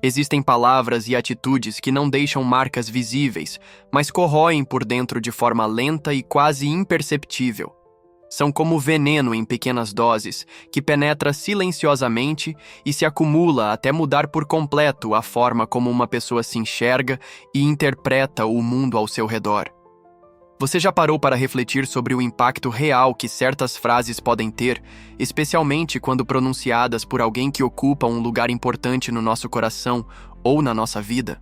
Existem palavras e atitudes que não deixam marcas visíveis, mas corroem por dentro de forma lenta e quase imperceptível. São como veneno em pequenas doses, que penetra silenciosamente e se acumula até mudar por completo a forma como uma pessoa se enxerga e interpreta o mundo ao seu redor. Você já parou para refletir sobre o impacto real que certas frases podem ter, especialmente quando pronunciadas por alguém que ocupa um lugar importante no nosso coração ou na nossa vida?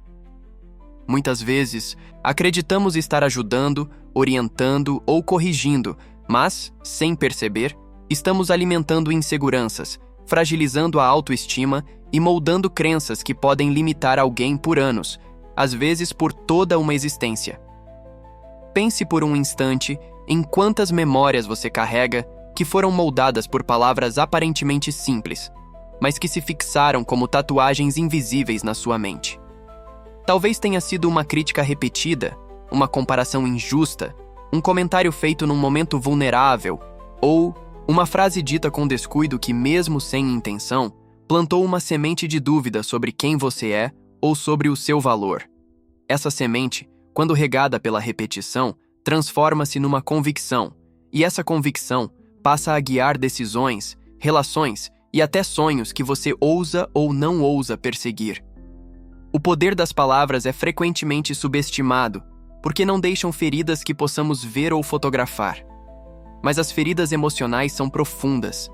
Muitas vezes, acreditamos estar ajudando, orientando ou corrigindo, mas, sem perceber, estamos alimentando inseguranças, fragilizando a autoestima e moldando crenças que podem limitar alguém por anos, às vezes por toda uma existência. Pense por um instante em quantas memórias você carrega que foram moldadas por palavras aparentemente simples, mas que se fixaram como tatuagens invisíveis na sua mente. Talvez tenha sido uma crítica repetida, uma comparação injusta, um comentário feito num momento vulnerável, ou uma frase dita com descuido que, mesmo sem intenção, plantou uma semente de dúvida sobre quem você é ou sobre o seu valor. Essa semente, quando regada pela repetição, transforma-se numa convicção, e essa convicção passa a guiar decisões, relações e até sonhos que você ousa ou não ousa perseguir. O poder das palavras é frequentemente subestimado, porque não deixam feridas que possamos ver ou fotografar. Mas as feridas emocionais são profundas,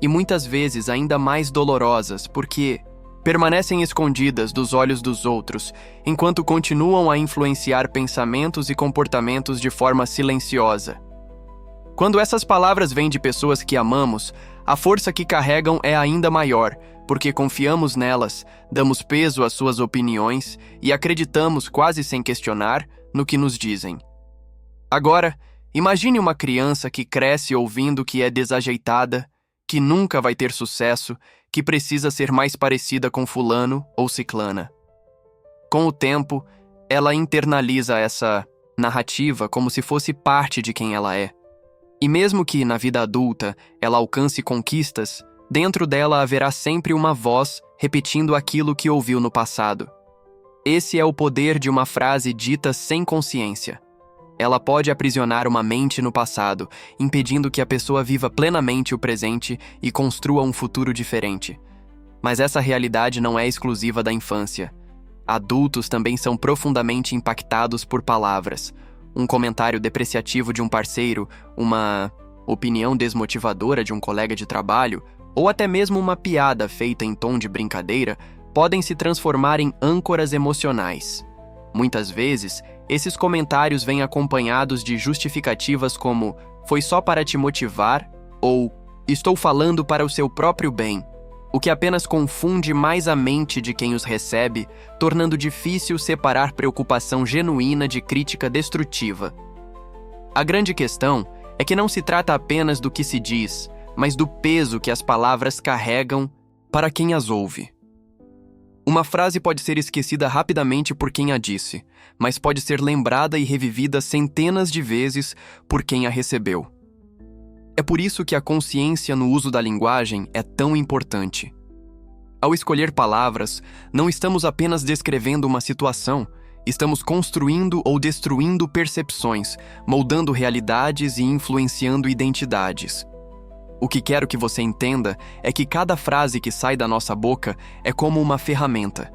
e muitas vezes ainda mais dolorosas, porque permanecem escondidas dos olhos dos outros, enquanto continuam a influenciar pensamentos e comportamentos de forma silenciosa. Quando essas palavras vêm de pessoas que amamos, a força que carregam é ainda maior, porque confiamos nelas, damos peso às suas opiniões e acreditamos quase sem questionar no que nos dizem. Agora, imagine uma criança que cresce ouvindo que é desajeitada, que nunca vai ter sucesso, que precisa ser mais parecida com fulano ou ciclana. Com o tempo, ela internaliza essa narrativa como se fosse parte de quem ela é. E mesmo que, na vida adulta, ela alcance conquistas, dentro dela haverá sempre uma voz repetindo aquilo que ouviu no passado. Esse é o poder de uma frase dita sem consciência. Ela pode aprisionar uma mente no passado, impedindo que a pessoa viva plenamente o presente e construa um futuro diferente. Mas essa realidade não é exclusiva da infância. Adultos também são profundamente impactados por palavras. Um comentário depreciativo de um parceiro, uma opinião desmotivadora de um colega de trabalho, ou até mesmo uma piada feita em tom de brincadeira, podem se transformar em âncoras emocionais. Muitas vezes, esses comentários vêm acompanhados de justificativas como "foi só para te motivar" ou "estou falando para o seu próprio bem", o que apenas confunde mais a mente de quem os recebe, tornando difícil separar preocupação genuína de crítica destrutiva. A grande questão é que não se trata apenas do que se diz, mas do peso que as palavras carregam para quem as ouve. Uma frase pode ser esquecida rapidamente por quem a disse, mas pode ser lembrada e revivida centenas de vezes por quem a recebeu. É por isso que a consciência no uso da linguagem é tão importante. Ao escolher palavras, não estamos apenas descrevendo uma situação, estamos construindo ou destruindo percepções, moldando realidades e influenciando identidades. O que quero que você entenda é que cada frase que sai da nossa boca é como uma ferramenta.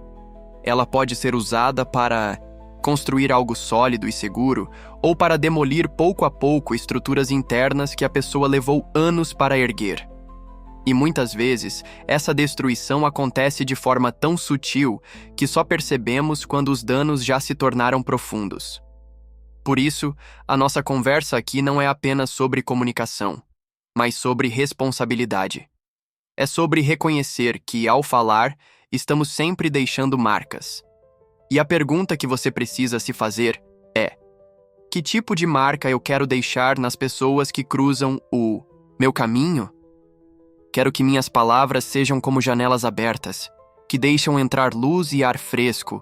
Ela pode ser usada para construir algo sólido e seguro, ou para demolir pouco a pouco estruturas internas que a pessoa levou anos para erguer. E muitas vezes, essa destruição acontece de forma tão sutil que só percebemos quando os danos já se tornaram profundos. Por isso, a nossa conversa aqui não é apenas sobre comunicação, mas sobre responsabilidade. É sobre reconhecer que, ao falar, estamos sempre deixando marcas. E a pergunta que você precisa se fazer é: que tipo de marca eu quero deixar nas pessoas que cruzam o meu caminho? Quero que minhas palavras sejam como janelas abertas, que deixam entrar luz e ar fresco,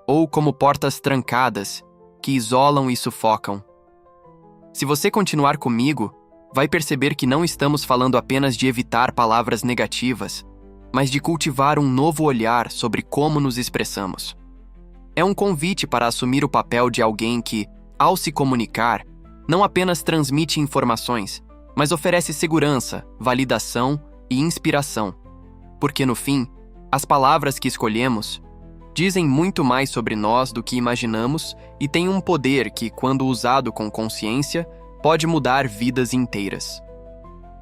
ou como portas trancadas, que isolam e sufocam. Se você continuar comigo, vai perceber que não estamos falando apenas de evitar palavras negativas, mas de cultivar um novo olhar sobre como nos expressamos. É um convite para assumir o papel de alguém que, ao se comunicar, não apenas transmite informações, mas oferece segurança, validação e inspiração. Porque, no fim, as palavras que escolhemos dizem muito mais sobre nós do que imaginamos e têm um poder que, quando usado com consciência, pode mudar vidas inteiras.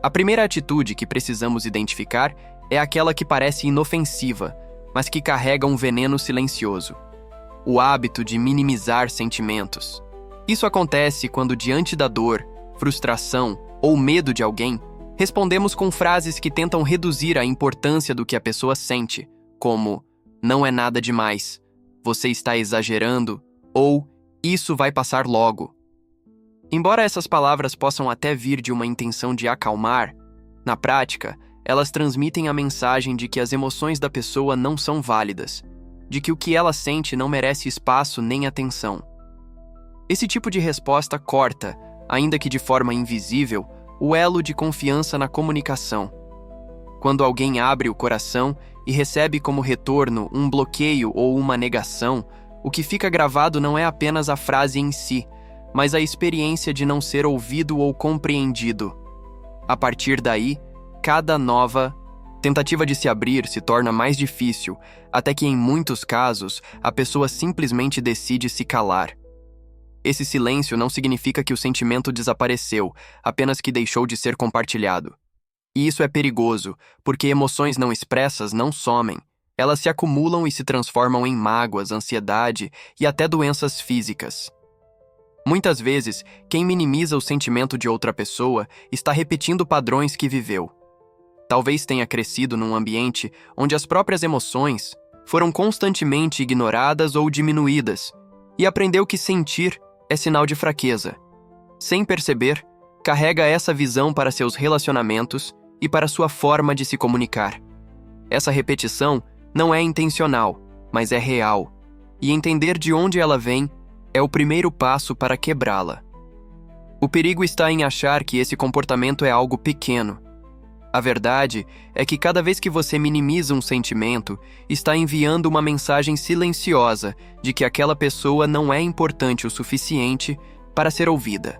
A primeira atitude que precisamos identificar é aquela que parece inofensiva, mas que carrega um veneno silencioso: o hábito de minimizar sentimentos. Isso acontece quando, diante da dor, frustração ou medo de alguém, respondemos com frases que tentam reduzir a importância do que a pessoa sente, como "não é nada demais", "você está exagerando" ou "isso vai passar logo". Embora essas palavras possam até vir de uma intenção de acalmar, na prática, elas transmitem a mensagem de que as emoções da pessoa não são válidas, de que o que ela sente não merece espaço nem atenção. Esse tipo de resposta corta, ainda que de forma invisível, o elo de confiança na comunicação. Quando alguém abre o coração e recebe como retorno um bloqueio ou uma negação, o que fica gravado não é apenas a frase em si, mas a experiência de não ser ouvido ou compreendido. A partir daí, cada nova tentativa de se abrir se torna mais difícil, até que em muitos casos a pessoa simplesmente decide se calar. Esse silêncio não significa que o sentimento desapareceu, apenas que deixou de ser compartilhado. E isso é perigoso, porque emoções não expressas não somem. Elas se acumulam e se transformam em mágoas, ansiedade e até doenças físicas. Muitas vezes, quem minimiza o sentimento de outra pessoa está repetindo padrões que viveu. Talvez tenha crescido num ambiente onde as próprias emoções foram constantemente ignoradas ou diminuídas, e aprendeu que sentir é sinal de fraqueza. Sem perceber, carrega essa visão para seus relacionamentos e para sua forma de se comunicar. Essa repetição não é intencional, mas é real, e entender de onde ela vem é o primeiro passo para quebrá-la. O perigo está em achar que esse comportamento é algo pequeno. A verdade é que cada vez que você minimiza um sentimento, está enviando uma mensagem silenciosa de que aquela pessoa não é importante o suficiente para ser ouvida.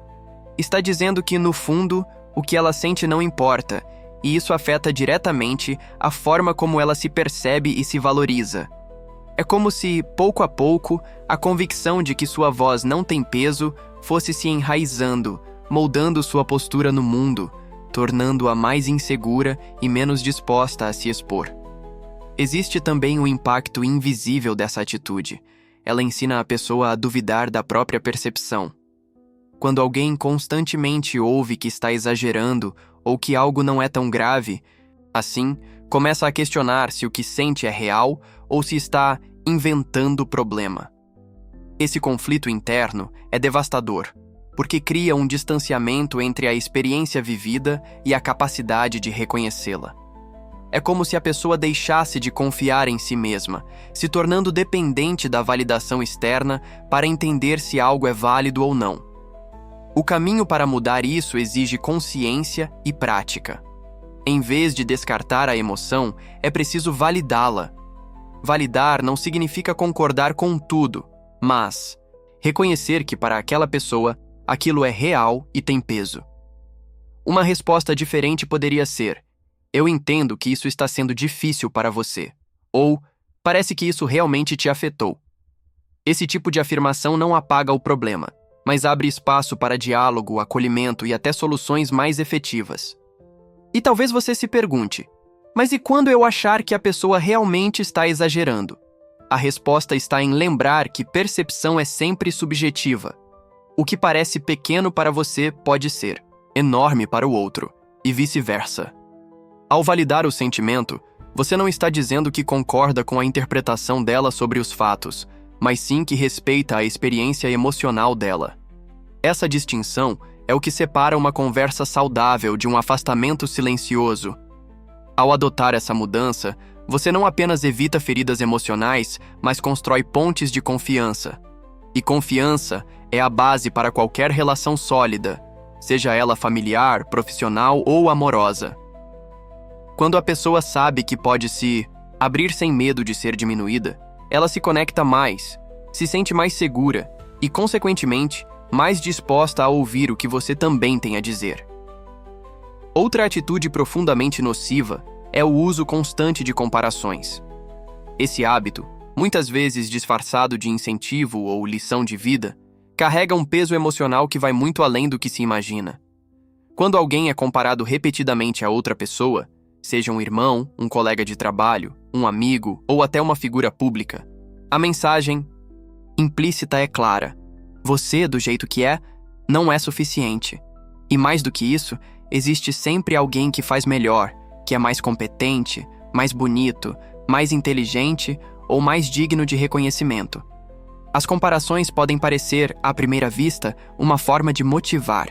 Está dizendo que, no fundo, o que ela sente não importa, e isso afeta diretamente a forma como ela se percebe e se valoriza. É como se, pouco a pouco, a convicção de que sua voz não tem peso fosse se enraizando, moldando sua postura no mundo, tornando-a mais insegura e menos disposta a se expor. Existe também o impacto invisível dessa atitude. Ela ensina a pessoa a duvidar da própria percepção. Quando alguém constantemente ouve que está exagerando ou que algo não é tão grave, assim, começa a questionar se o que sente é real ou se está inventando o problema. Esse conflito interno é devastador, porque cria um distanciamento entre a experiência vivida e a capacidade de reconhecê-la. É como se a pessoa deixasse de confiar em si mesma, se tornando dependente da validação externa para entender se algo é válido ou não. O caminho para mudar isso exige consciência e prática. Em vez de descartar a emoção, é preciso validá-la. Validar não significa concordar com tudo, mas reconhecer que para aquela pessoa aquilo é real e tem peso. Uma resposta diferente poderia ser: "Eu entendo que isso está sendo difícil para você", ou "Parece que isso realmente te afetou". Esse tipo de afirmação não apaga o problema, mas abre espaço para diálogo, acolhimento e até soluções mais efetivas. E talvez você se pergunte: mas e quando eu achar que a pessoa realmente está exagerando? A resposta está em lembrar que percepção é sempre subjetiva. O que parece pequeno para você pode ser enorme para o outro, e vice-versa. Ao validar o sentimento, você não está dizendo que concorda com a interpretação dela sobre os fatos, mas sim que respeita a experiência emocional dela. Essa distinção é o que separa uma conversa saudável de um afastamento silencioso. Ao adotar essa mudança, você não apenas evita feridas emocionais, mas constrói pontes de confiança. E confiança é a base para qualquer relação sólida, seja ela familiar, profissional ou amorosa. Quando a pessoa sabe que pode se abrir sem medo de ser diminuída, ela se conecta mais, se sente mais segura e, consequentemente, mais disposta a ouvir o que você também tem a dizer. Outra atitude profundamente nociva é o uso constante de comparações. Esse hábito, muitas vezes disfarçado de incentivo ou lição de vida, carrega um peso emocional que vai muito além do que se imagina. Quando alguém é comparado repetidamente a outra pessoa, seja um irmão, um colega de trabalho, um amigo ou até uma figura pública, a mensagem implícita é clara: você, do jeito que é, não é suficiente. E mais do que isso, existe sempre alguém que faz melhor, que é mais competente, mais bonito, mais inteligente ou mais digno de reconhecimento. As comparações podem parecer, à primeira vista, uma forma de motivar.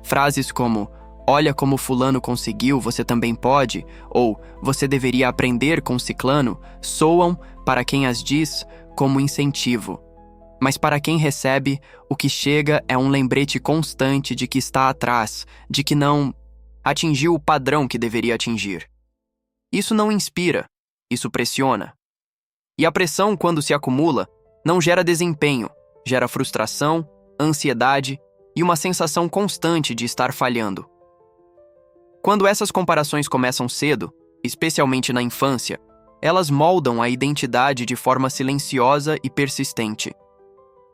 Frases como "olha como fulano conseguiu, você também pode", ou "você deveria aprender com ciclano", soam, para quem as diz, como incentivo. Mas para quem recebe, o que chega é um lembrete constante de que está atrás, de que não atingiu o padrão que deveria atingir. Isso não inspira, isso pressiona. E a pressão, quando se acumula, não gera desempenho, gera frustração, ansiedade e uma sensação constante de estar falhando. Quando essas comparações começam cedo, especialmente na infância, elas moldam a identidade de forma silenciosa e persistente.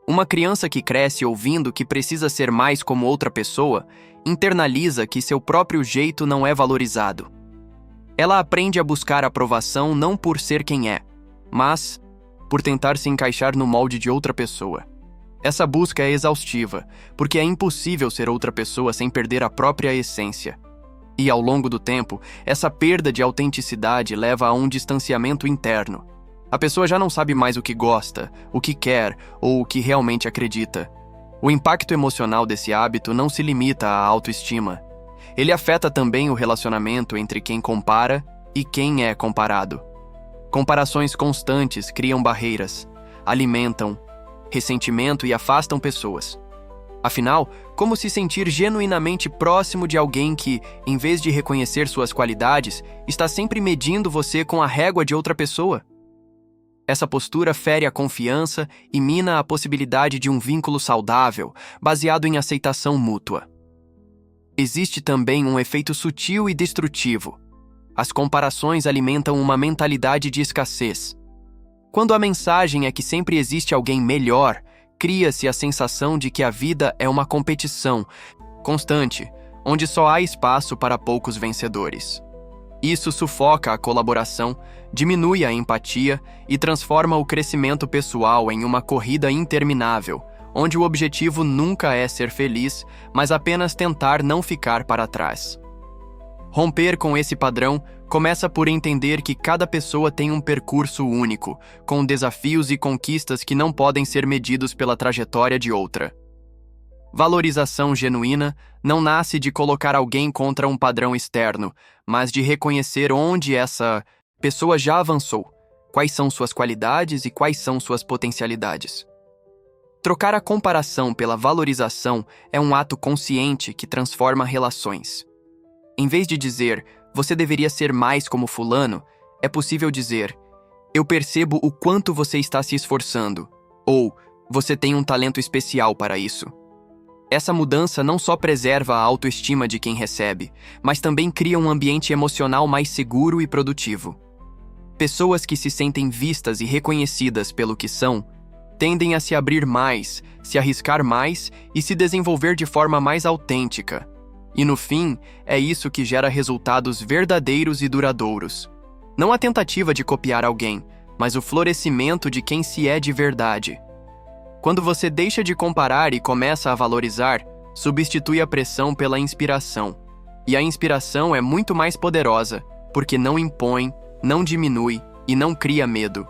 Uma criança que cresce ouvindo que precisa ser mais como outra pessoa, internaliza que seu próprio jeito não é valorizado. Ela aprende a buscar aprovação não por ser quem é, mas por tentar se encaixar no molde de outra pessoa. Essa busca é exaustiva, porque é impossível ser outra pessoa sem perder a própria essência. E, ao longo do tempo, essa perda de autenticidade leva a um distanciamento interno. A pessoa já não sabe mais o que gosta, o que quer ou o que realmente acredita. O impacto emocional desse hábito não se limita à autoestima. Ele afeta também o relacionamento entre quem compara e quem é comparado. Comparações constantes criam barreiras, alimentam ressentimento e afastam pessoas. Afinal, como se sentir genuinamente próximo de alguém que, em vez de reconhecer suas qualidades, está sempre medindo você com a régua de outra pessoa? Essa postura fere a confiança e mina a possibilidade de um vínculo saudável, baseado em aceitação mútua. Existe também um efeito sutil e destrutivo. As comparações alimentam uma mentalidade de escassez. Quando a mensagem é que sempre existe alguém melhor, cria-se a sensação de que a vida é uma competição constante, onde só há espaço para poucos vencedores. Isso sufoca a colaboração, diminui a empatia e transforma o crescimento pessoal em uma corrida interminável, onde o objetivo nunca é ser feliz, mas apenas tentar não ficar para trás. Romper com esse padrão começa por entender que cada pessoa tem um percurso único, com desafios e conquistas que não podem ser medidos pela trajetória de outra. Valorização genuína não nasce de colocar alguém contra um padrão externo, mas de reconhecer onde essa pessoa já avançou, quais são suas qualidades e quais são suas potencialidades. Trocar a comparação pela valorização é um ato consciente que transforma relações. Em vez de dizer, você deveria ser mais como fulano, é possível dizer, eu percebo o quanto você está se esforçando, ou você tem um talento especial para isso. Essa mudança não só preserva a autoestima de quem recebe, mas também cria um ambiente emocional mais seguro e produtivo. Pessoas que se sentem vistas e reconhecidas pelo que são, tendem a se abrir mais, se arriscar mais e se desenvolver de forma mais autêntica. E no fim, é isso que gera resultados verdadeiros e duradouros. Não a tentativa de copiar alguém, mas o florescimento de quem se é de verdade. Quando você deixa de comparar e começa a valorizar, substitui a pressão pela inspiração. E a inspiração é muito mais poderosa, porque não impõe, não diminui e não cria medo.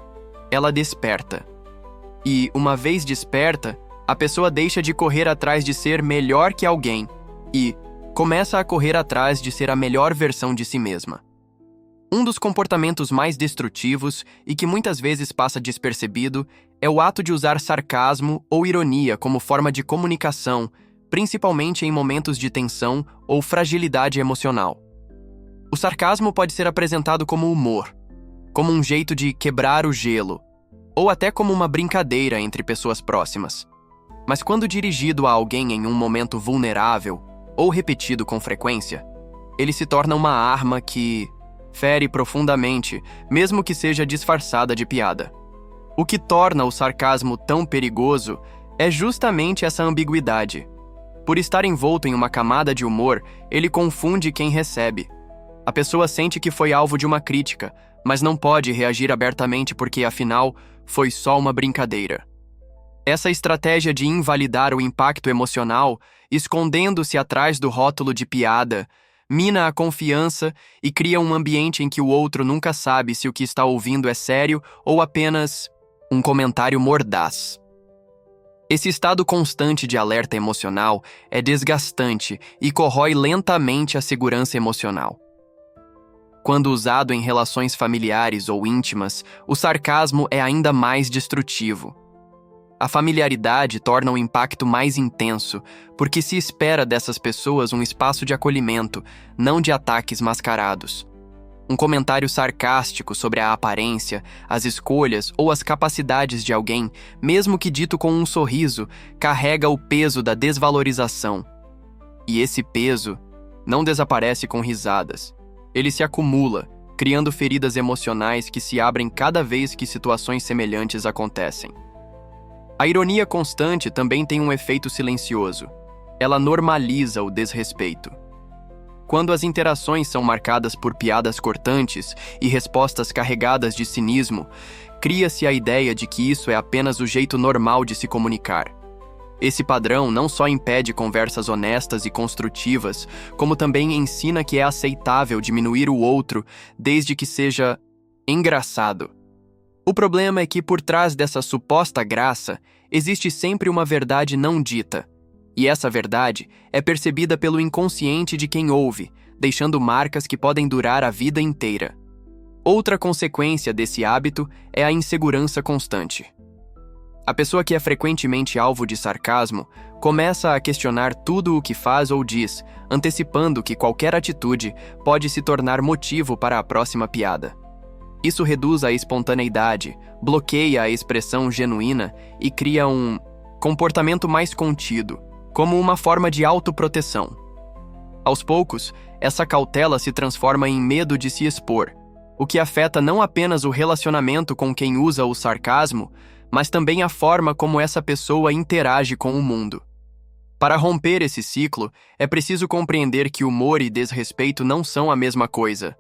Ela desperta. E, uma vez desperta, a pessoa deixa de correr atrás de ser melhor que alguém e começa a correr atrás de ser a melhor versão de si mesma. Um dos comportamentos mais destrutivos e que muitas vezes passa despercebido é o ato de usar sarcasmo ou ironia como forma de comunicação, principalmente em momentos de tensão ou fragilidade emocional. O sarcasmo pode ser apresentado como humor, como um jeito de quebrar o gelo, ou até como uma brincadeira entre pessoas próximas. Mas quando dirigido a alguém em um momento vulnerável, ou repetido com frequência, ele se torna uma arma que fere profundamente, mesmo que seja disfarçada de piada. O que torna o sarcasmo tão perigoso é justamente essa ambiguidade. Por estar envolto em uma camada de humor, ele confunde quem recebe. A pessoa sente que foi alvo de uma crítica, mas não pode reagir abertamente porque, afinal, foi só uma brincadeira. Essa estratégia de invalidar o impacto emocional, escondendo-se atrás do rótulo de piada, mina a confiança e cria um ambiente em que o outro nunca sabe se o que está ouvindo é sério ou apenas um comentário mordaz. Esse estado constante de alerta emocional é desgastante e corrói lentamente a segurança emocional. Quando usado em relações familiares ou íntimas, o sarcasmo é ainda mais destrutivo. A familiaridade torna o impacto mais intenso, porque se espera dessas pessoas um espaço de acolhimento, não de ataques mascarados. Um comentário sarcástico sobre a aparência, as escolhas ou as capacidades de alguém, mesmo que dito com um sorriso, carrega o peso da desvalorização. E esse peso não desaparece com risadas. Ele se acumula, criando feridas emocionais que se abrem cada vez que situações semelhantes acontecem. A ironia constante também tem um efeito silencioso. Ela normaliza o desrespeito. Quando as interações são marcadas por piadas cortantes e respostas carregadas de cinismo, cria-se a ideia de que isso é apenas o jeito normal de se comunicar. Esse padrão não só impede conversas honestas e construtivas, como também ensina que é aceitável diminuir o outro desde que seja engraçado. O problema é que por trás dessa suposta graça, existe sempre uma verdade não dita. E essa verdade é percebida pelo inconsciente de quem ouve, deixando marcas que podem durar a vida inteira. Outra consequência desse hábito é a insegurança constante. A pessoa que é frequentemente alvo de sarcasmo começa a questionar tudo o que faz ou diz, antecipando que qualquer atitude pode se tornar motivo para a próxima piada. Isso reduz a espontaneidade, bloqueia a expressão genuína e cria um comportamento mais contido, como uma forma de autoproteção. Aos poucos, essa cautela se transforma em medo de se expor, o que afeta não apenas o relacionamento com quem usa o sarcasmo, mas também a forma como essa pessoa interage com o mundo. Para romper esse ciclo, é preciso compreender que humor e desrespeito não são a mesma coisa.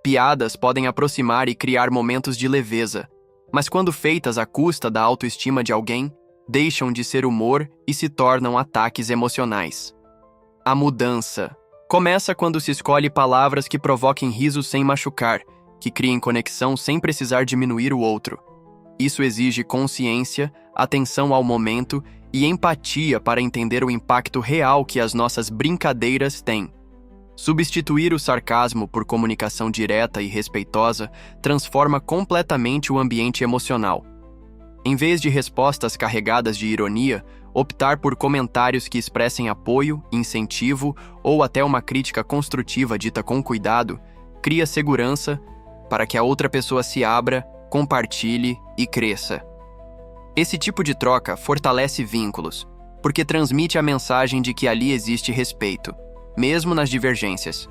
Piadas podem aproximar e criar momentos de leveza, mas quando feitas à custa da autoestima de alguém, deixam de ser humor e se tornam ataques emocionais. A mudança começa quando se escolhe palavras que provoquem riso sem machucar, que criem conexão sem precisar diminuir o outro. Isso exige consciência, atenção ao momento e empatia para entender o impacto real que as nossas brincadeiras têm. Substituir o sarcasmo por comunicação direta e respeitosa transforma completamente o ambiente emocional. Em vez de respostas carregadas de ironia, optar por comentários que expressem apoio, incentivo ou até uma crítica construtiva dita com cuidado, cria segurança para que a outra pessoa se abra, compartilhe e cresça. Esse tipo de troca fortalece vínculos, porque transmite a mensagem de que ali existe respeito, mesmo nas divergências.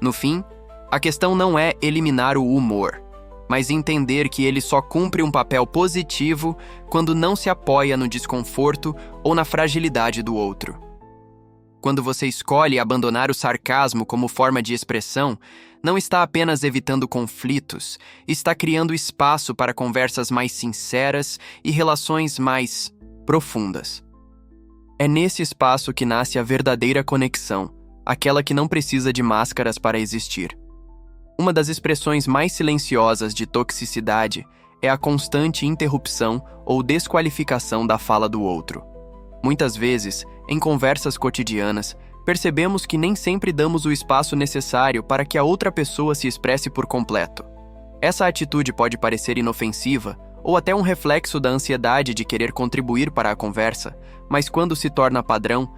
No fim, a questão não é eliminar o humor, mas entender que ele só cumpre um papel positivo quando não se apoia no desconforto ou na fragilidade do outro. Quando você escolhe abandonar o sarcasmo como forma de expressão, não está apenas evitando conflitos, está criando espaço para conversas mais sinceras e relações mais profundas. É nesse espaço que nasce a verdadeira conexão, aquela que não precisa de máscaras para existir. Uma das expressões mais silenciosas de toxicidade é a constante interrupção ou desqualificação da fala do outro. Muitas vezes, em conversas cotidianas, percebemos que nem sempre damos o espaço necessário para que a outra pessoa se expresse por completo. Essa atitude pode parecer inofensiva ou até um reflexo da ansiedade de querer contribuir para a conversa, mas quando se torna padrão,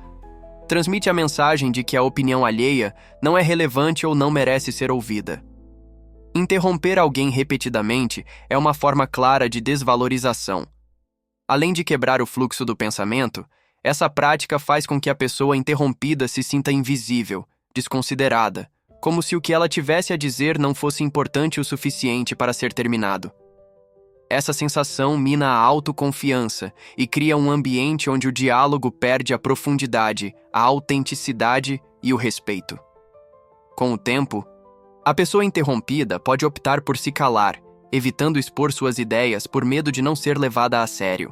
transmite a mensagem de que a opinião alheia não é relevante ou não merece ser ouvida. Interromper alguém repetidamente é uma forma clara de desvalorização. Além de quebrar o fluxo do pensamento, essa prática faz com que a pessoa interrompida se sinta invisível, desconsiderada, como se o que ela tivesse a dizer não fosse importante o suficiente para ser terminado. Essa sensação mina a autoconfiança e cria um ambiente onde o diálogo perde a profundidade, a autenticidade e o respeito. Com o tempo, a pessoa interrompida pode optar por se calar, evitando expor suas ideias por medo de não ser levada a sério.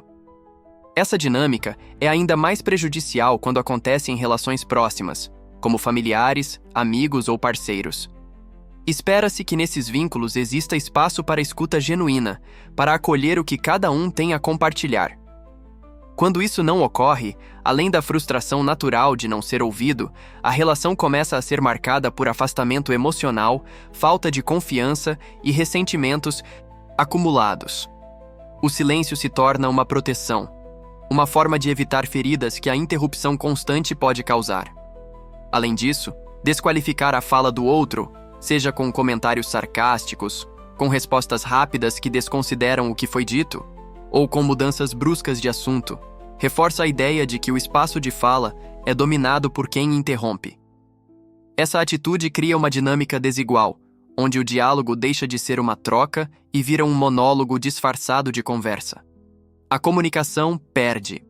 Essa dinâmica é ainda mais prejudicial quando acontece em relações próximas, como familiares, amigos ou parceiros. Espera-se que nesses vínculos exista espaço para escuta genuína, para acolher o que cada um tem a compartilhar. Quando isso não ocorre, além da frustração natural de não ser ouvido, a relação começa a ser marcada por afastamento emocional, falta de confiança e ressentimentos acumulados. O silêncio se torna uma proteção, uma forma de evitar feridas que a interrupção constante pode causar. Além disso, desqualificar a fala do outro, seja com comentários sarcásticos, com respostas rápidas que desconsideram o que foi dito, ou com mudanças bruscas de assunto, reforça a ideia de que o espaço de fala é dominado por quem interrompe. Essa atitude cria uma dinâmica desigual, onde o diálogo deixa de ser uma troca e vira um monólogo disfarçado de conversa. A comunicação perde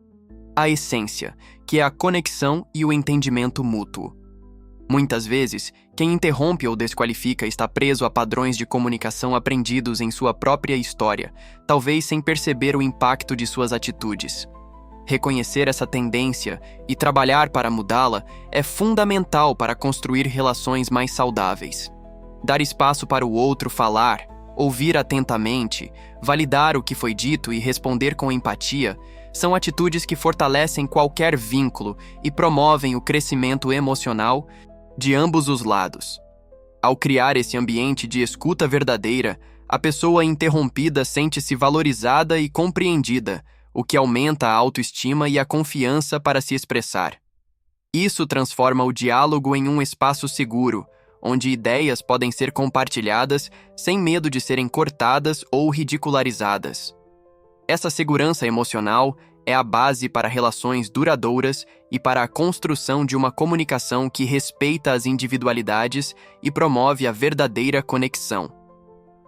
a essência, que é a conexão e o entendimento mútuo. Muitas vezes, quem interrompe ou desqualifica está preso a padrões de comunicação aprendidos em sua própria história, talvez sem perceber o impacto de suas atitudes. Reconhecer essa tendência e trabalhar para mudá-la é fundamental para construir relações mais saudáveis. Dar espaço para o outro falar, ouvir atentamente, validar o que foi dito e responder com empatia são atitudes que fortalecem qualquer vínculo e promovem o crescimento emocional de ambos os lados. Ao criar esse ambiente de escuta verdadeira, a pessoa interrompida sente-se valorizada e compreendida, o que aumenta a autoestima e a confiança para se expressar. Isso transforma o diálogo em um espaço seguro, onde ideias podem ser compartilhadas sem medo de serem cortadas ou ridicularizadas. Essa segurança emocional é a base para relações duradouras e para a construção de uma comunicação que respeita as individualidades e promove a verdadeira conexão.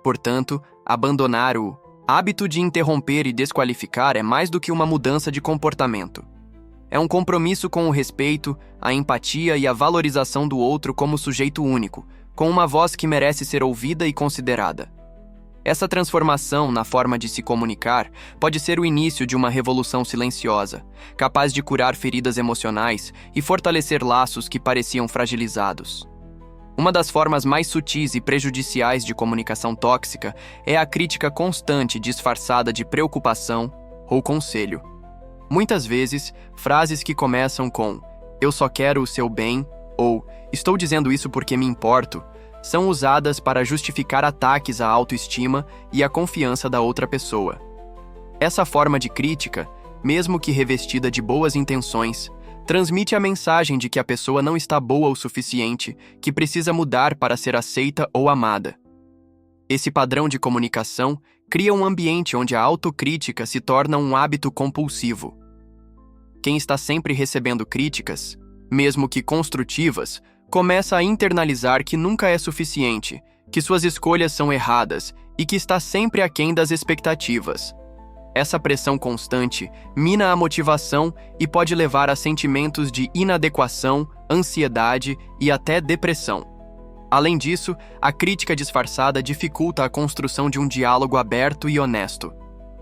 Portanto, abandonar o hábito de interromper e desqualificar é mais do que uma mudança de comportamento. É um compromisso com o respeito, a empatia e a valorização do outro como sujeito único, com uma voz que merece ser ouvida e considerada. Essa transformação na forma de se comunicar pode ser o início de uma revolução silenciosa, capaz de curar feridas emocionais e fortalecer laços que pareciam fragilizados. Uma das formas mais sutis e prejudiciais de comunicação tóxica é a crítica constante disfarçada de preocupação ou conselho. Muitas vezes, frases que começam com "eu só quero o seu bem" ou "estou dizendo isso porque me importo" são usadas para justificar ataques à autoestima e à confiança da outra pessoa. Essa forma de crítica, mesmo que revestida de boas intenções, transmite a mensagem de que a pessoa não está boa o suficiente, que precisa mudar para ser aceita ou amada. Esse padrão de comunicação cria um ambiente onde a autocrítica se torna um hábito compulsivo. Quem está sempre recebendo críticas, mesmo que construtivas, começa a internalizar que nunca é suficiente, que suas escolhas são erradas e que está sempre aquém das expectativas. Essa pressão constante mina a motivação e pode levar a sentimentos de inadequação, ansiedade e até depressão. Além disso, a crítica disfarçada dificulta a construção de um diálogo aberto e honesto.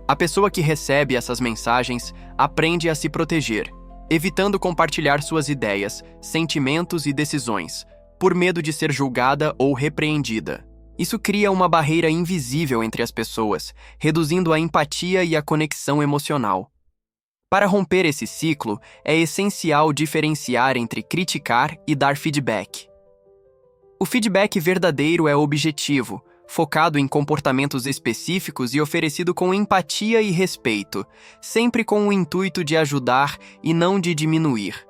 A pessoa que recebe essas mensagens aprende a se proteger, evitando compartilhar suas ideias, sentimentos e decisões, por medo de ser julgada ou repreendida. Isso cria uma barreira invisível entre as pessoas, reduzindo a empatia e a conexão emocional. Para romper esse ciclo, é essencial diferenciar entre criticar e dar feedback. O feedback verdadeiro é objetivo, focado em comportamentos específicos e oferecido com empatia e respeito, sempre com o intuito de ajudar e não de diminuir.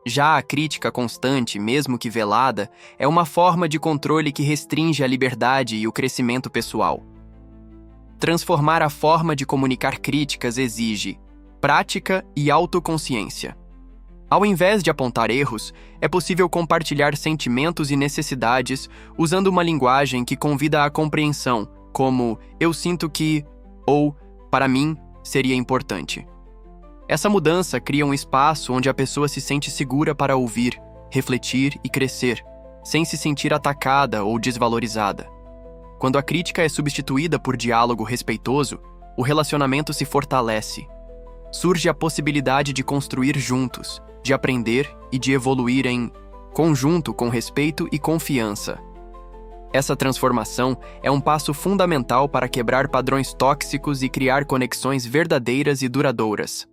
Já a crítica constante, mesmo que velada, é uma forma de controle que restringe a liberdade e o crescimento pessoal. Transformar a forma de comunicar críticas exige prática e autoconsciência. Ao invés de apontar erros, é possível compartilhar sentimentos e necessidades usando uma linguagem que convida à compreensão, como "eu sinto que" ou "para mim seria importante". Essa mudança cria um espaço onde a pessoa se sente segura para ouvir, refletir e crescer, sem se sentir atacada ou desvalorizada. Quando a crítica é substituída por diálogo respeitoso, o relacionamento se fortalece. Surge a possibilidade de construir juntos, de aprender e de evoluir em conjunto com respeito e confiança. Essa transformação é um passo fundamental para quebrar padrões tóxicos e criar conexões verdadeiras e duradouras.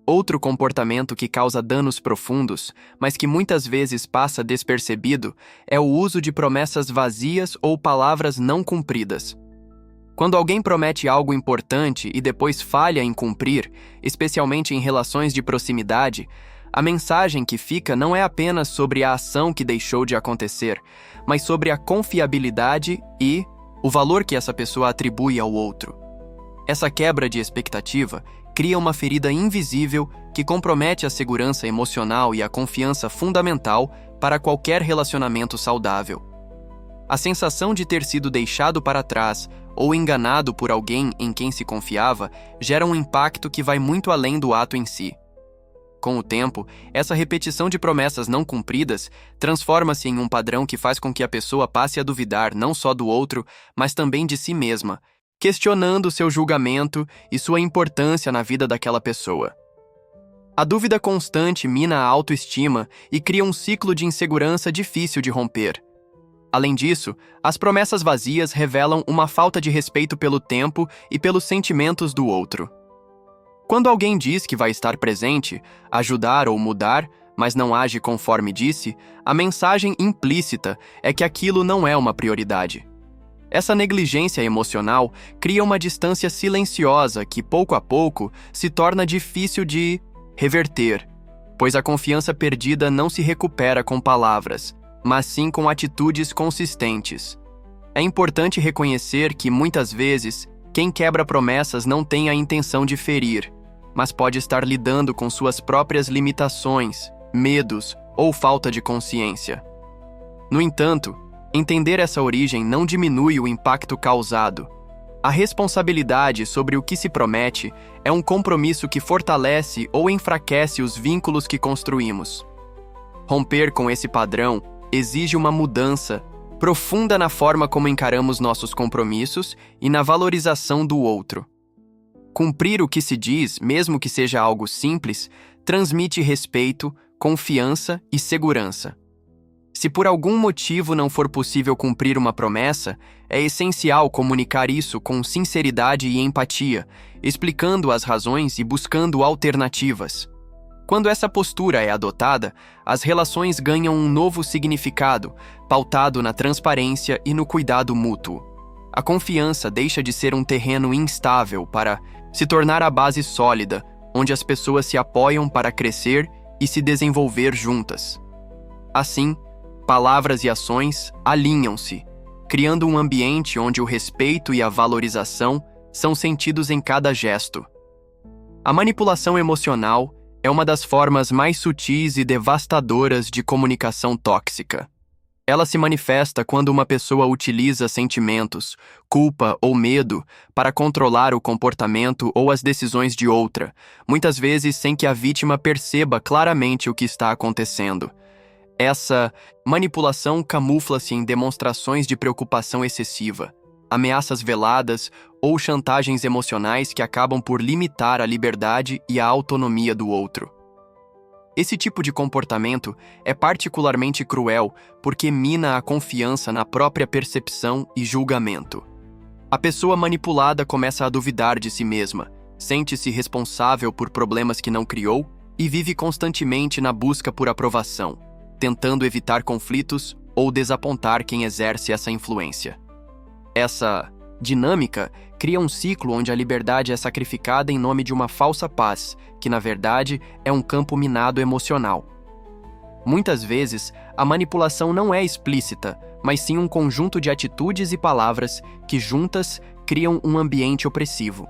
Outro comportamento que causa danos profundos, mas que muitas vezes passa despercebido, é o uso de promessas vazias ou palavras não cumpridas. Quando alguém promete algo importante e depois falha em cumprir, especialmente em relações de proximidade, a mensagem que fica não é apenas sobre a ação que deixou de acontecer, mas sobre a confiabilidade e o valor que essa pessoa atribui ao outro. Essa quebra de expectativa cria uma ferida invisível que compromete a segurança emocional e a confiança fundamental para qualquer relacionamento saudável. A sensação de ter sido deixado para trás ou enganado por alguém em quem se confiava gera um impacto que vai muito além do ato em si. Com o tempo, essa repetição de promessas não cumpridas transforma-se em um padrão que faz com que a pessoa passe a duvidar não só do outro, mas também de si mesma, questionando seu julgamento e sua importância na vida daquela pessoa. A dúvida constante mina a autoestima e cria um ciclo de insegurança difícil de romper. Além disso, as promessas vazias revelam uma falta de respeito pelo tempo e pelos sentimentos do outro. Quando alguém diz que vai estar presente, ajudar ou mudar, mas não age conforme disse, a mensagem implícita é que aquilo não é uma prioridade. Essa negligência emocional cria uma distância silenciosa que, pouco a pouco, se torna difícil de reverter, pois a confiança perdida não se recupera com palavras, mas sim com atitudes consistentes. É importante reconhecer que, muitas vezes, quem quebra promessas não tem a intenção de ferir, mas pode estar lidando com suas próprias limitações, medos ou falta de consciência. No entanto, entender essa origem não diminui o impacto causado. A responsabilidade sobre o que se promete é um compromisso que fortalece ou enfraquece os vínculos que construímos. Romper com esse padrão exige uma mudança profunda na forma como encaramos nossos compromissos e na valorização do outro. Cumprir o que se diz, mesmo que seja algo simples, transmite respeito, confiança e segurança. Se por algum motivo não for possível cumprir uma promessa, é essencial comunicar isso com sinceridade e empatia, explicando as razões e buscando alternativas. Quando essa postura é adotada, as relações ganham um novo significado, pautado na transparência e no cuidado mútuo. A confiança deixa de ser um terreno instável para se tornar a base sólida, onde as pessoas se apoiam para crescer e se desenvolver juntas. Assim, palavras e ações alinham-se, criando um ambiente onde o respeito e a valorização são sentidos em cada gesto. A manipulação emocional é uma das formas mais sutis e devastadoras de comunicação tóxica. Ela se manifesta quando uma pessoa utiliza sentimentos, culpa ou medo para controlar o comportamento ou as decisões de outra, muitas vezes sem que a vítima perceba claramente o que está acontecendo. Essa manipulação camufla-se em demonstrações de preocupação excessiva, ameaças veladas ou chantagens emocionais que acabam por limitar a liberdade e a autonomia do outro. Esse tipo de comportamento é particularmente cruel porque mina a confiança na própria percepção e julgamento. A pessoa manipulada começa a duvidar de si mesma, sente-se responsável por problemas que não criou e vive constantemente na busca por aprovação, tentando evitar conflitos ou desapontar quem exerce essa influência. Essa dinâmica cria um ciclo onde a liberdade é sacrificada em nome de uma falsa paz, que na verdade é um campo minado emocional. Muitas vezes, a manipulação não é explícita, mas sim um conjunto de atitudes e palavras que juntas criam um ambiente opressivo.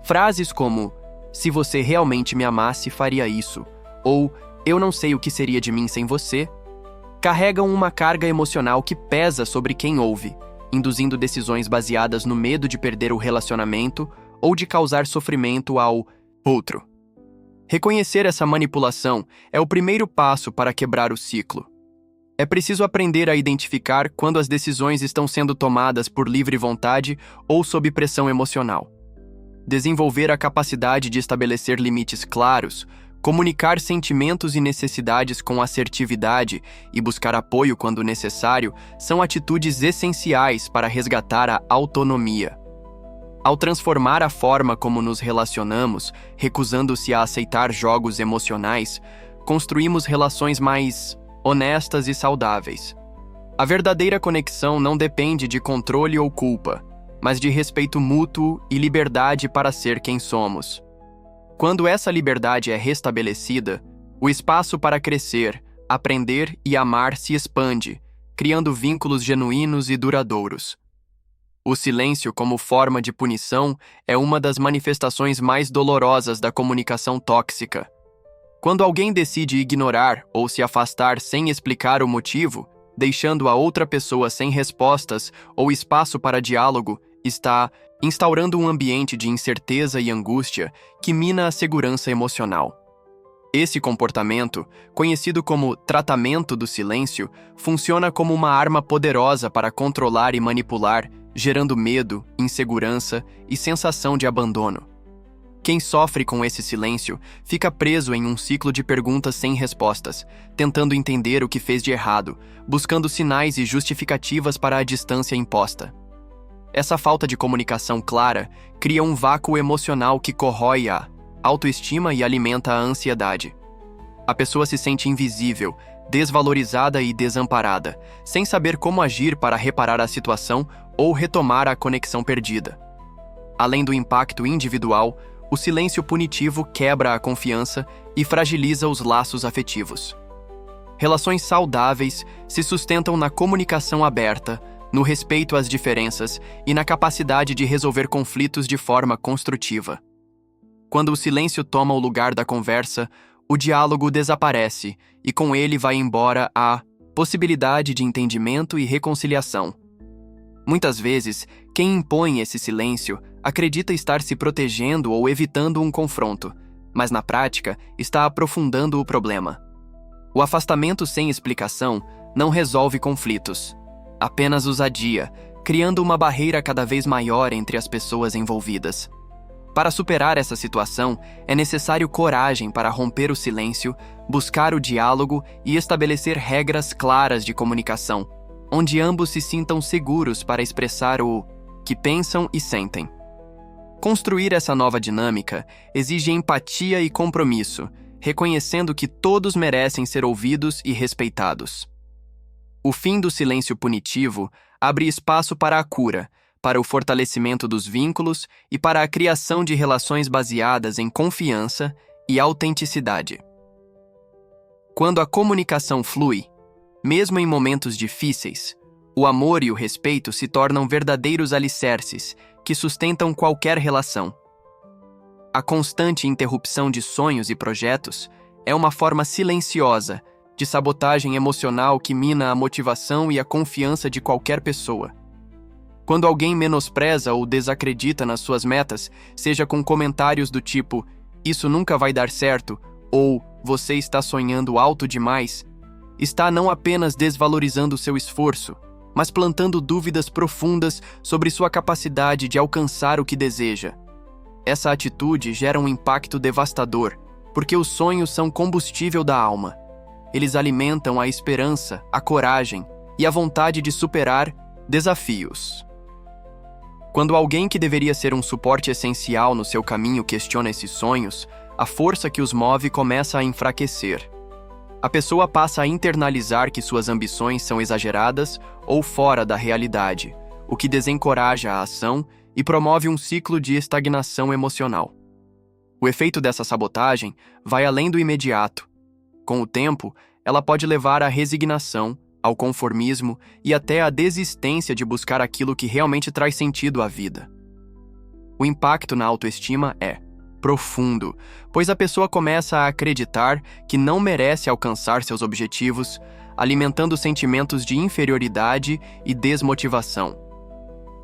Frases como "se você realmente me amasse, faria isso", ou "eu não sei o que seria de mim sem você", carregam uma carga emocional que pesa sobre quem ouve, induzindo decisões baseadas no medo de perder o relacionamento ou de causar sofrimento ao outro. Reconhecer essa manipulação é o primeiro passo para quebrar o ciclo. É preciso aprender a identificar quando as decisões estão sendo tomadas por livre vontade ou sob pressão emocional. Desenvolver a capacidade de estabelecer limites claros, comunicar sentimentos e necessidades com assertividade e buscar apoio quando necessário são atitudes essenciais para resgatar a autonomia. Ao transformar a forma como nos relacionamos, recusando-se a aceitar jogos emocionais, construímos relações mais honestas e saudáveis. A verdadeira conexão não depende de controle ou culpa, mas de respeito mútuo e liberdade para ser quem somos. Quando essa liberdade é restabelecida, o espaço para crescer, aprender e amar se expande, criando vínculos genuínos e duradouros. O silêncio como forma de punição é uma das manifestações mais dolorosas da comunicação tóxica. Quando alguém decide ignorar ou se afastar sem explicar o motivo, deixando a outra pessoa sem respostas ou espaço para diálogo, está instaurando um ambiente de incerteza e angústia que mina a segurança emocional. Esse comportamento, conhecido como tratamento do silêncio, funciona como uma arma poderosa para controlar e manipular, gerando medo, insegurança e sensação de abandono. Quem sofre com esse silêncio fica preso em um ciclo de perguntas sem respostas, tentando entender o que fez de errado, buscando sinais e justificativas para a distância imposta. Essa falta de comunicação clara cria um vácuo emocional que corrói a autoestima e alimenta a ansiedade. A pessoa se sente invisível, desvalorizada e desamparada, sem saber como agir para reparar a situação ou retomar a conexão perdida. Além do impacto individual, o silêncio punitivo quebra a confiança e fragiliza os laços afetivos. Relações saudáveis se sustentam na comunicação aberta, no respeito às diferenças e na capacidade de resolver conflitos de forma construtiva. Quando o silêncio toma o lugar da conversa, o diálogo desaparece e com ele vai embora a possibilidade de entendimento e reconciliação. Muitas vezes, quem impõe esse silêncio acredita estar se protegendo ou evitando um confronto, mas na prática está aprofundando o problema. O afastamento sem explicação não resolve conflitos, apenas os adia, criando uma barreira cada vez maior entre as pessoas envolvidas. Para superar essa situação, é necessário coragem para romper o silêncio, buscar o diálogo e estabelecer regras claras de comunicação, onde ambos se sintam seguros para expressar o que pensam e sentem. Construir essa nova dinâmica exige empatia e compromisso, reconhecendo que todos merecem ser ouvidos e respeitados. O fim do silêncio punitivo abre espaço para a cura, para o fortalecimento dos vínculos e para a criação de relações baseadas em confiança e autenticidade. Quando a comunicação flui, mesmo em momentos difíceis, o amor e o respeito se tornam verdadeiros alicerces que sustentam qualquer relação. A constante interrupção de sonhos e projetos é uma forma silenciosa de sabotagem emocional que mina a motivação e a confiança de qualquer pessoa. Quando alguém menospreza ou desacredita nas suas metas, seja com comentários do tipo "isso nunca vai dar certo" ou "você está sonhando alto demais", está não apenas desvalorizando seu esforço, mas plantando dúvidas profundas sobre sua capacidade de alcançar o que deseja. Essa atitude gera um impacto devastador, porque os sonhos são combustível da alma. Eles alimentam a esperança, a coragem e a vontade de superar desafios. Quando alguém que deveria ser um suporte essencial no seu caminho questiona esses sonhos, a força que os move começa a enfraquecer. A pessoa passa a internalizar que suas ambições são exageradas ou fora da realidade, o que desencoraja a ação e promove um ciclo de estagnação emocional. O efeito dessa sabotagem vai além do imediato. Com o tempo, ela pode levar à resignação, ao conformismo e até à desistência de buscar aquilo que realmente traz sentido à vida. O impacto na autoestima é profundo, pois a pessoa começa a acreditar que não merece alcançar seus objetivos, alimentando sentimentos de inferioridade e desmotivação.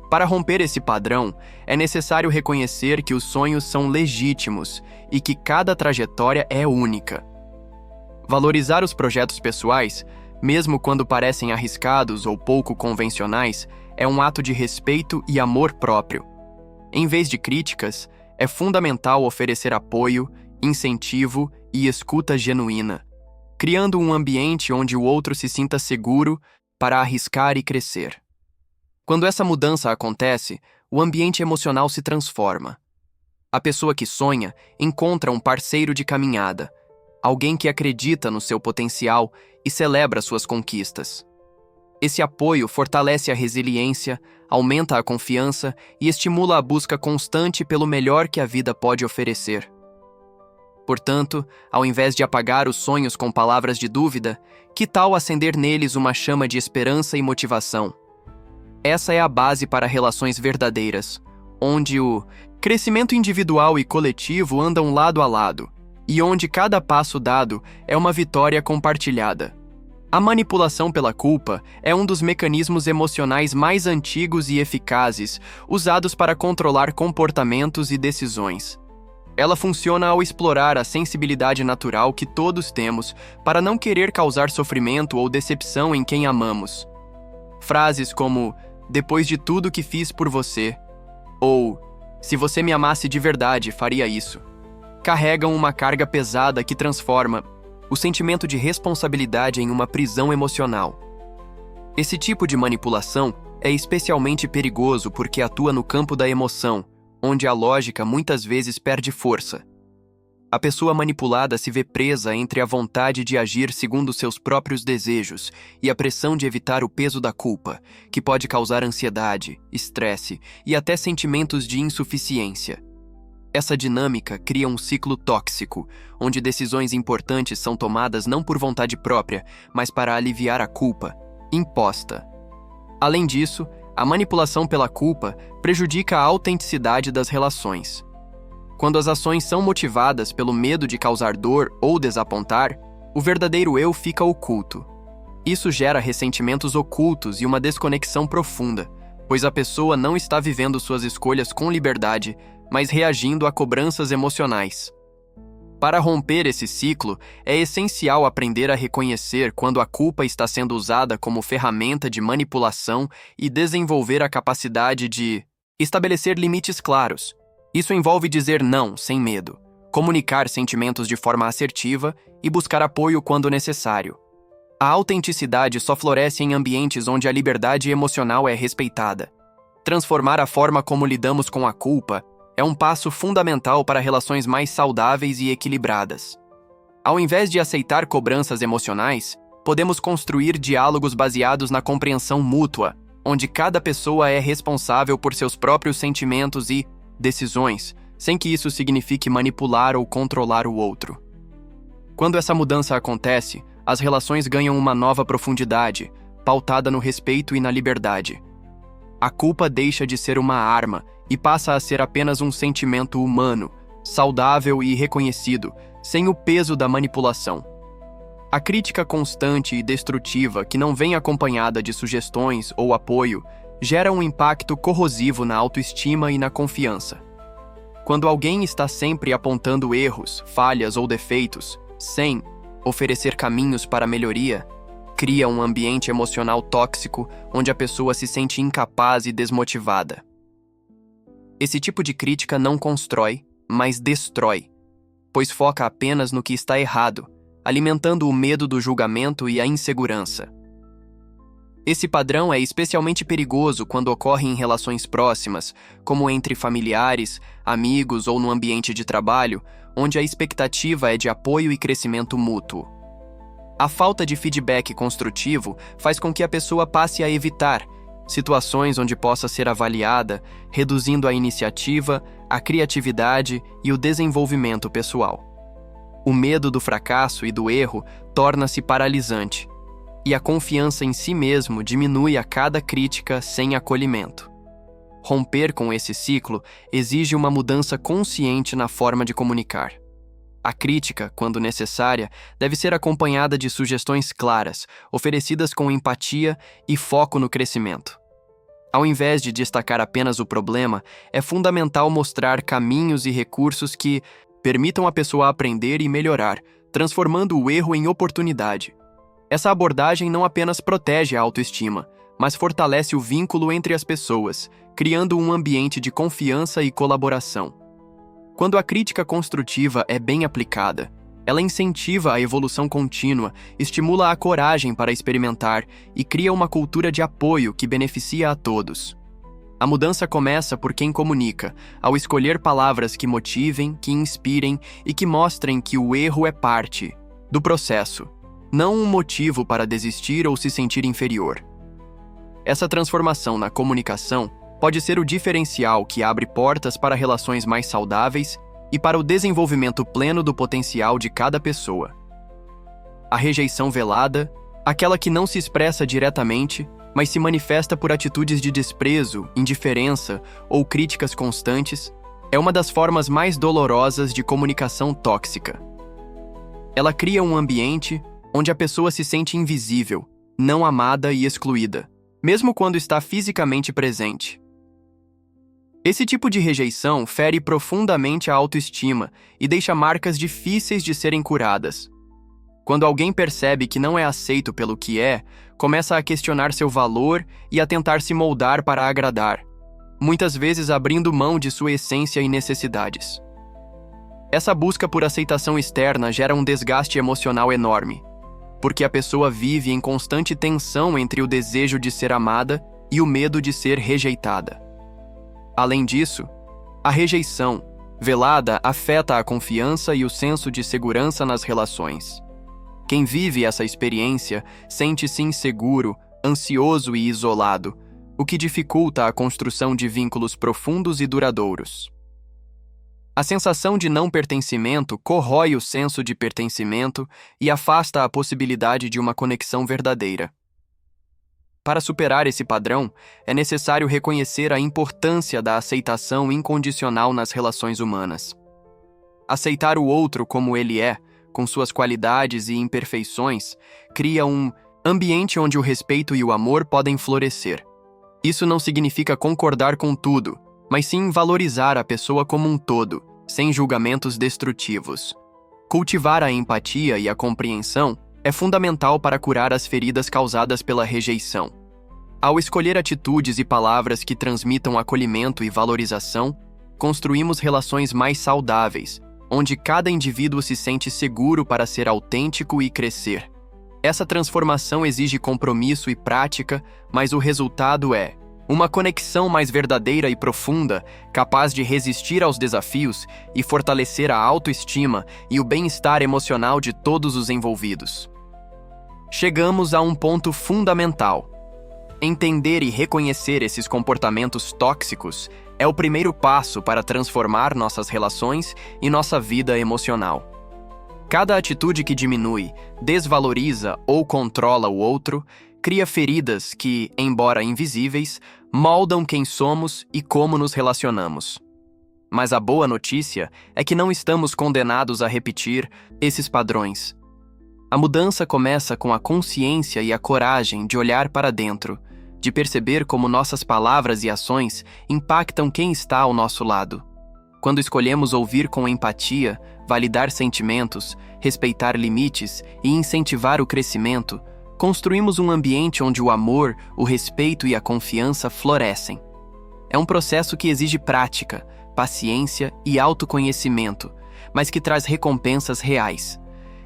Para romper esse padrão, é necessário reconhecer que os sonhos são legítimos e que cada trajetória é única. Valorizar os projetos pessoais, mesmo quando parecem arriscados ou pouco convencionais, é um ato de respeito e amor próprio. Em vez de críticas, é fundamental oferecer apoio, incentivo e escuta genuína, criando um ambiente onde o outro se sinta seguro para arriscar e crescer. Quando essa mudança acontece, o ambiente emocional se transforma. A pessoa que sonha encontra um parceiro de caminhada, alguém que acredita no seu potencial e celebra suas conquistas. Esse apoio fortalece a resiliência, aumenta a confiança e estimula a busca constante pelo melhor que a vida pode oferecer. Portanto, ao invés de apagar os sonhos com palavras de dúvida, que tal acender neles uma chama de esperança e motivação? Essa é a base para relações verdadeiras, onde o crescimento individual e coletivo andam lado a lado, e onde cada passo dado é uma vitória compartilhada. A manipulação pela culpa é um dos mecanismos emocionais mais antigos e eficazes usados para controlar comportamentos e decisões. Ela funciona ao explorar a sensibilidade natural que todos temos para não querer causar sofrimento ou decepção em quem amamos. Frases como "depois de tudo que fiz por você" ou "se você me amasse de verdade, faria isso" carregam uma carga pesada que transforma o sentimento de responsabilidade em uma prisão emocional. Esse tipo de manipulação é especialmente perigoso porque atua no campo da emoção, onde a lógica muitas vezes perde força. A pessoa manipulada se vê presa entre a vontade de agir segundo seus próprios desejos e a pressão de evitar o peso da culpa, que pode causar ansiedade, estresse e até sentimentos de insuficiência. Essa dinâmica cria um ciclo tóxico, onde decisões importantes são tomadas não por vontade própria, mas para aliviar a culpa, imposta. Além disso, a manipulação pela culpa prejudica a autenticidade das relações. Quando as ações são motivadas pelo medo de causar dor ou desapontar, o verdadeiro eu fica oculto. Isso gera ressentimentos ocultos e uma desconexão profunda, pois a pessoa não está vivendo suas escolhas com liberdade, mas reagindo a cobranças emocionais. Para romper esse ciclo, é essencial aprender a reconhecer quando a culpa está sendo usada como ferramenta de manipulação e desenvolver a capacidade de estabelecer limites claros. Isso envolve dizer não sem medo, comunicar sentimentos de forma assertiva e buscar apoio quando necessário. A autenticidade só floresce em ambientes onde a liberdade emocional é respeitada. Transformar a forma como lidamos com a culpa é um passo fundamental para relações mais saudáveis e equilibradas. Ao invés de aceitar cobranças emocionais, podemos construir diálogos baseados na compreensão mútua, onde cada pessoa é responsável por seus próprios sentimentos e decisões, sem que isso signifique manipular ou controlar o outro. Quando essa mudança acontece, as relações ganham uma nova profundidade, pautada no respeito e na liberdade. A culpa deixa de ser uma arma e passa a ser apenas um sentimento humano, saudável e reconhecido, sem o peso da manipulação. A crítica constante e destrutiva que não vem acompanhada de sugestões ou apoio gera um impacto corrosivo na autoestima e na confiança. Quando alguém está sempre apontando erros, falhas ou defeitos, sem oferecer caminhos para a melhoria, cria um ambiente emocional tóxico onde a pessoa se sente incapaz e desmotivada. Esse tipo de crítica não constrói, mas destrói, pois foca apenas no que está errado, alimentando o medo do julgamento e a insegurança. Esse padrão é especialmente perigoso quando ocorre em relações próximas, como entre familiares, amigos ou no ambiente de trabalho, onde a expectativa é de apoio e crescimento mútuo. A falta de feedback construtivo faz com que a pessoa passe a evitar situações onde possa ser avaliada, reduzindo a iniciativa, a criatividade e o desenvolvimento pessoal. O medo do fracasso e do erro torna-se paralisante, e a confiança em si mesmo diminui a cada crítica sem acolhimento. Romper com esse ciclo exige uma mudança consciente na forma de comunicar. A crítica, quando necessária, deve ser acompanhada de sugestões claras, oferecidas com empatia e foco no crescimento. Ao invés de destacar apenas o problema, é fundamental mostrar caminhos e recursos que permitam a pessoa aprender e melhorar, transformando o erro em oportunidade. Essa abordagem não apenas protege a autoestima, mas fortalece o vínculo entre as pessoas, criando um ambiente de confiança e colaboração. Quando a crítica construtiva é bem aplicada, ela incentiva a evolução contínua, estimula a coragem para experimentar e cria uma cultura de apoio que beneficia a todos. A mudança começa por quem comunica, ao escolher palavras que motivem, que inspirem e que mostrem que o erro é parte do processo, não um motivo para desistir ou se sentir inferior. Essa transformação na comunicação pode ser o diferencial que abre portas para relações mais saudáveis e para o desenvolvimento pleno do potencial de cada pessoa. A rejeição velada, aquela que não se expressa diretamente, mas se manifesta por atitudes de desprezo, indiferença ou críticas constantes, é uma das formas mais dolorosas de comunicação tóxica. Ela cria um ambiente onde a pessoa se sente invisível, não amada e excluída, mesmo quando está fisicamente presente. Esse tipo de rejeição fere profundamente a autoestima e deixa marcas difíceis de serem curadas. Quando alguém percebe que não é aceito pelo que é, começa a questionar seu valor e a tentar se moldar para agradar, muitas vezes abrindo mão de sua essência e necessidades. Essa busca por aceitação externa gera um desgaste emocional enorme, porque a pessoa vive em constante tensão entre o desejo de ser amada e o medo de ser rejeitada. Além disso, a rejeição velada afeta a confiança e o senso de segurança nas relações. Quem vive essa experiência sente-se inseguro, ansioso e isolado, o que dificulta a construção de vínculos profundos e duradouros. A sensação de não pertencimento corrói o senso de pertencimento e afasta a possibilidade de uma conexão verdadeira. Para superar esse padrão, é necessário reconhecer a importância da aceitação incondicional nas relações humanas. Aceitar o outro como ele é, com suas qualidades e imperfeições, cria um ambiente onde o respeito e o amor podem florescer. Isso não significa concordar com tudo, mas sim valorizar a pessoa como um todo, sem julgamentos destrutivos. Cultivar a empatia e a compreensão é fundamental para curar as feridas causadas pela rejeição. Ao escolher atitudes e palavras que transmitam acolhimento e valorização, construímos relações mais saudáveis, onde cada indivíduo se sente seguro para ser autêntico e crescer. Essa transformação exige compromisso e prática, mas o resultado é uma conexão mais verdadeira e profunda, capaz de resistir aos desafios e fortalecer a autoestima e o bem-estar emocional de todos os envolvidos. Chegamos a um ponto fundamental. Entender e reconhecer esses comportamentos tóxicos é o primeiro passo para transformar nossas relações e nossa vida emocional. Cada atitude que diminui, desvaloriza ou controla o outro cria feridas que, embora invisíveis, moldam quem somos e como nos relacionamos. Mas a boa notícia é que não estamos condenados a repetir esses padrões. A mudança começa com a consciência e a coragem de olhar para dentro, de perceber como nossas palavras e ações impactam quem está ao nosso lado. Quando escolhemos ouvir com empatia, validar sentimentos, respeitar limites e incentivar o crescimento, construímos um ambiente onde o amor, o respeito e a confiança florescem. É um processo que exige prática, paciência e autoconhecimento, mas que traz recompensas reais.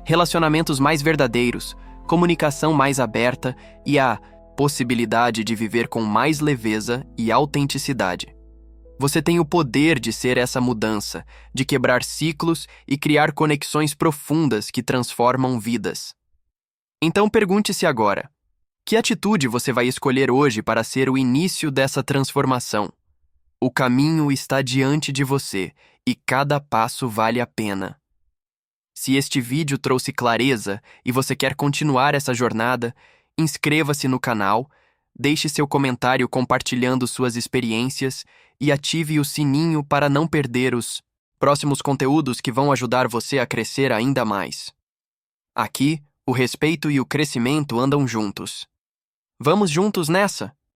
Relacionamentos mais verdadeiros, comunicação mais aberta e a possibilidade de viver com mais leveza e autenticidade. Você tem o poder de ser essa mudança, de quebrar ciclos e criar conexões profundas que transformam vidas. Então pergunte-se agora, que atitude você vai escolher hoje para ser o início dessa transformação? O caminho está diante de você e cada passo vale a pena. Se este vídeo trouxe clareza e você quer continuar essa jornada, inscreva-se no canal, deixe seu comentário compartilhando suas experiências e ative o sininho para não perder os próximos conteúdos que vão ajudar você a crescer ainda mais. Aqui, o respeito e o crescimento andam juntos. Vamos juntos nessa!